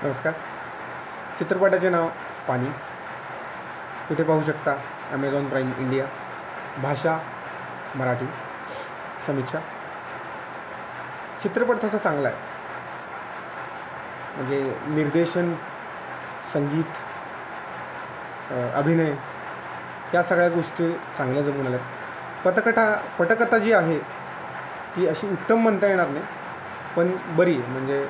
नमस्कार. चित्रपटाचे नाव पाणी. कुठे पाहू शकता? Amazon prime India. भाषा मराठी. समीक्षा. चित्रपट तसा चांगला आहे, म्हणजे निर्देशन, संगीत, अभिनय या सगळ्या गोष्टी चांगल्या जमून आल्यात. पटकथा जी आहे ती अशी उत्तम म्हणता येणार नाही, पण बरी आहे. म्हणजे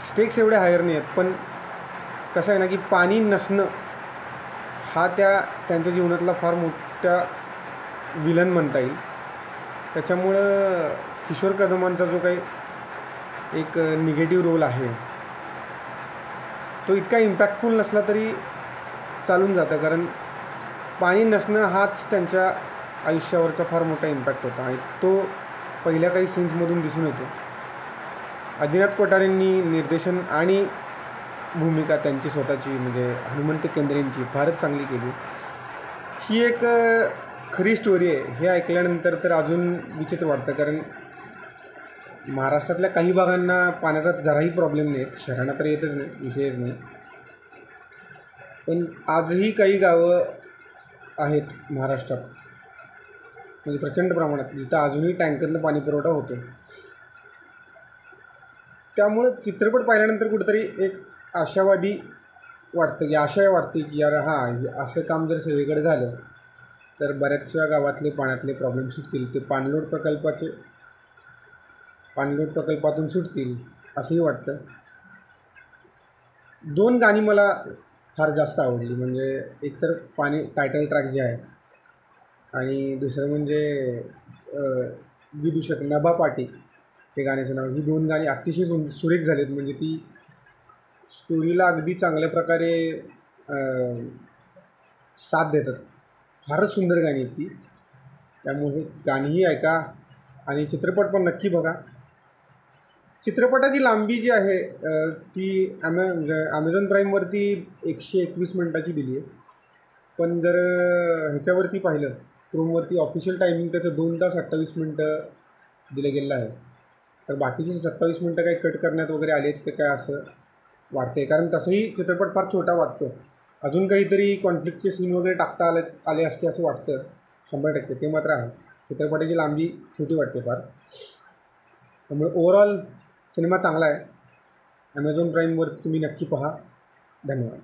स्टेक्स एवढे हायर नाही आहेत, पण कसं आहे ना की पाणी नसणं हा त्यांच्या जीवनातला फार मोठा विलन म्हणता येईल. त्याच्यामुळं किशोर कदमांचा जो काही एक निगेटिव्ह रोल आहे तो इतका इम्पॅक्टफुल नसला तरी चालून जातं, कारण पाणी नसणं हाच त्यांच्या आयुष्यावरचा फार मोठा इम्पॅक्ट होता आणि तो पहिल्या काही सीन्समधून दिसून येतो. आदिनाथ कोठारेंनी निर्देशन आणि भूमिका त्यांची स्वतःची म्हणजे हनुमंत केंद्रेंची फारच चांगली केली. ही एक खरी स्टोरी आहे हे ऐकल्यानंतर तर अजून विचित्र वाटतं, कारण महाराष्ट्रातल्या काही भागांना पाण्याचा जराही प्रॉब्लेम नाही, शहरांना तर येतच नाही, विषयच नाही. पण आजही काही गावं आहेत महाराष्ट्रात, म्हणजे प्रचंड प्रमाणात, जिथं अजूनही टँकरनं पाणी पुरवठा होतो. त्यामुळं चित्रपट पाहिल्यानंतर कुठेतरी एक आशावादी वाटतं, की आशा वाटते की यार असं काम जर सगळीकडे झालं तर बऱ्याचशा गावातले पाण्यातले प्रॉब्लेम सुटतील, ते पाणलोट प्रकल्पातून सुटतील असंही वाटतं. 2 गाणी मला फार जास्त आवडली, म्हणजे एकतर पाणी टायटल ट्रॅक जे आहे आणि दुसरं म्हणजे विदूषक नभा पाटी हे गाण्याचं नाव. ही 2 गाणी अतिशय सुरेख झालेत, म्हणजे ती स्टोरीला अगदी चांगल्या प्रकारे साथ देतात. फारच सुंदर गाणी आहेत ती. त्यामुळे गाणीही ऐका आणि चित्रपट पण नक्की बघा. चित्रपटाची लांबी जी आहे ती ॲमेझॉन प्राईमवरती 121 मिनटाची दिली आहे, पण जर ह्याच्यावरती पाहिलं क्रोमवरती ऑफिशियल टायमिंग त्याचं 2 तास 28 मिनटं दिलं गेलं आहे. तर बाकीची 27 मिनटं काही कट करण्यात वगैरे आले आहेत का काय असं वाटतं आहे, कारण तसंही चित्रपट फार छोटा वाटतो. अजून काहीतरी कॉन्फ्लिक्टचे सीन वगैरे टाकता आले असते असं वाटतं 100%. ते मात्र आहे, चित्रपटाची लांबी छोटी वाटते फार. त्यामुळे ओव्हरऑल सिनेमा चांगला आहे. ॲमेझॉन प्राईमवर तुम्ही नक्की पहा. धन्यवाद.